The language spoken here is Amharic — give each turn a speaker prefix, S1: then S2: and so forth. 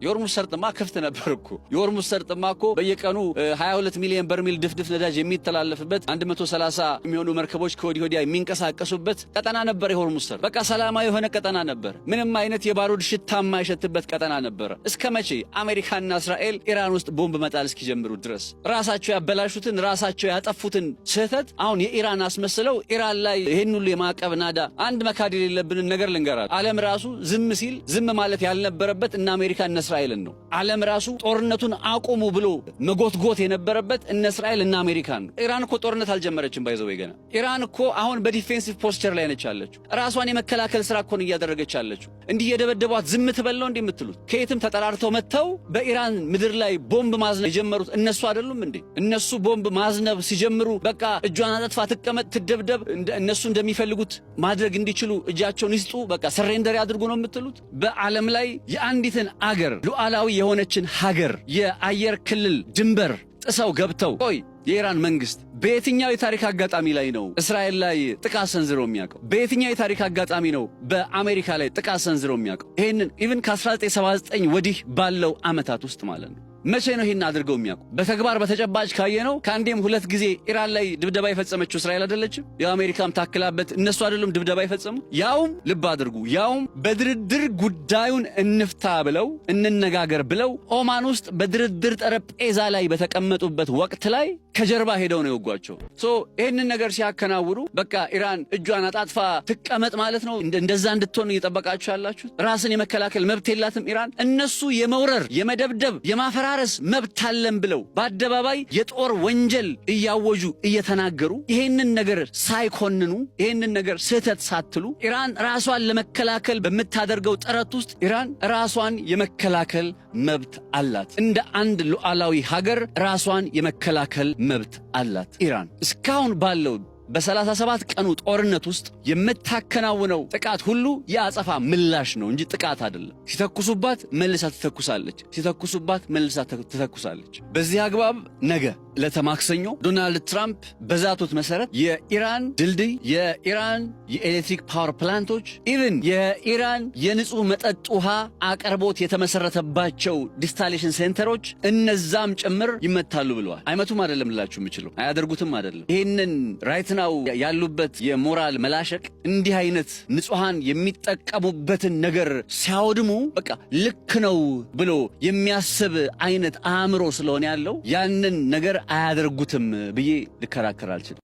S1: የሆርሙዝ ሰርጥማ ክፍት ነበርኩ። የሆርሙዝ ሰርጥማ እኮ በየቀኑ 22 ሚሊዮን በርሜል ድፍድፍ ነዳጅ የሚተላለፍበት 130 የሚሆኑ መርከቦች ከወዲህ ወዲያ የሚንቀሳቀሱበት ቀጠና ነበር። የሆርሙዝ ሰርጥ በቃ ሰላማዊ የሆነ ቀጠና ነበር። ምንም አይነት የባሩድ ሽታ የማይሸትበት ቀጠና ነበር። እስከ መቼ? አሜሪካና እስራኤል ኢራን ውስጥ ቦምብ መጣል እስኪጀምሩ ድረስ ራሳቸው ያበላሹትን ራሳቸው ያጠፉትን ስህተት አሁን የኢራን አስመስለው ኢራን ላይ ይሄን ሁሉ የማዕቀብ ናዳ። አንድ መካድ የሌለብንን ነገር ልንገራችሁ። ዓለም ራሱ ዝም ሲል ዝም ማለት ያልነበረበት እና አሜሪካ እስራኤልን ነው። ዓለም ራሱ ጦርነቱን አቁሙ ብሎ መጎትጎት የነበረበት እነ እስራኤል እና አሜሪካን ነው። ኢራን እኮ ጦርነት አልጀመረችም። ባይዘው ገና ኢራን እኮ አሁን በዲፌንሲቭ ፖስቸር ላይ ነች ያለችው። ራሷን የመከላከል ስራ እኮ ነው እያደረገች ያለችው። እንዲህ የደበደቧት ዝም ትበለው እንዴ የምትሉት? ከየትም ተጠራርተው መጥተው በኢራን ምድር ላይ ቦምብ ማዝነብ የጀመሩት እነሱ አይደሉም እንዴ? እነሱ ቦምብ ማዝነብ ሲጀምሩ በቃ እጇን አጥፋ ትቀመጥ ትደብደብ፣ እነሱ እንደሚፈልጉት ማድረግ እንዲችሉ እጃቸውን ይስጡ፣ በቃ ሰሬንደር ያድርጉ ነው የምትሉት? በዓለም ላይ የአንዲትን አገር ሉዓላዊ የሆነችን ሀገር የአየር ክልል ድንበር ጥሰው ገብተው ቆይ የኢራን መንግስት በየትኛው የታሪክ አጋጣሚ ላይ ነው እስራኤል ላይ ጥቃት ሰንዝሮ የሚያውቀው? በየትኛው የታሪክ አጋጣሚ ነው በአሜሪካ ላይ ጥቃት ሰንዝሮ የሚያውቀው? ይሄንን ኢቭን ከ1979 ወዲህ ባለው ዓመታት ውስጥ ማለት ነው። መቼ ነው ይሄን አድርገው የሚያውቁ? በተግባር በተጨባጭ ካየነው ከአንዴም ሁለት ጊዜ ኢራን ላይ ድብደባ የፈጸመችው እስራኤል አይደለችም? የአሜሪካም ታክላበት እነሱ አይደሉም ድብደባ የፈጸሙ? ያውም ልብ አድርጉ፣ ያውም በድርድር ጉዳዩን እንፍታ ብለው እንነጋገር ብለው ኦማን ውስጥ በድርድር ጠረጴዛ ላይ በተቀመጡበት ወቅት ላይ ከጀርባ ሄደው ነው የወጓቸው። ይህንን ነገር ሲያከናውኑ በቃ ኢራን እጇን አጣጥፋ ትቀመጥ ማለት ነው? እንደዛ እንድትሆን እየጠበቃችሁ ያላችሁት? ራስን የመከላከል መብት የላትም ኢራን? እነሱ የመውረር የመደብደብ የማፈራረስ መብት አለን ብለው በአደባባይ የጦር ወንጀል እያወጁ እየተናገሩ ይሄንን ነገር ሳይኮንኑ ይሄንን ነገር ስህተት ሳትሉ ኢራን ራሷን ለመከላከል በምታደርገው ጥረት ውስጥ ኢራን ራሷን የመከላከል መብት አላት። እንደ አንድ ሉዓላዊ ሀገር ራሷን የመከላከል መብት አላት ኢራን። እስካሁን ባለው በ37 ቀኑ ጦርነት ውስጥ የምታከናውነው ጥቃት ሁሉ የአጸፋ ምላሽ ነው እንጂ ጥቃት አይደለም። ሲተኩሱባት መልሳ ትተኩሳለች፣ ሲተኩሱባት መልሳ ትተኩሳለች። በዚህ አግባብ ነገ ለተማክሰኞ ዶናልድ ትራምፕ በዛቱት መሰረት የኢራን ድልድይ፣ የኢራን የኤሌክትሪክ ፓወር ፕላንቶች፣ ኢቭን የኢራን የንጹህ መጠጥ ውሃ አቅርቦት የተመሰረተባቸው ዲስታሌሽን ሴንተሮች እነዛም ጭምር ይመታሉ ብለዋል። አይመቱም አይደለም ልላችሁ የምችለው፣ አያደርጉትም አይደለም። ይህንን ራይት ናው ያሉበት የሞራል መላሸቅ እንዲህ አይነት ንጹሃን የሚጠቀሙበትን ነገር ሲያወድሙ በቃ ልክ ነው ብሎ የሚያስብ አይነት አእምሮ ስለሆነ ያለው ያንን ነገር አያደርጉትም ብዬ ልከራከር አልችልም።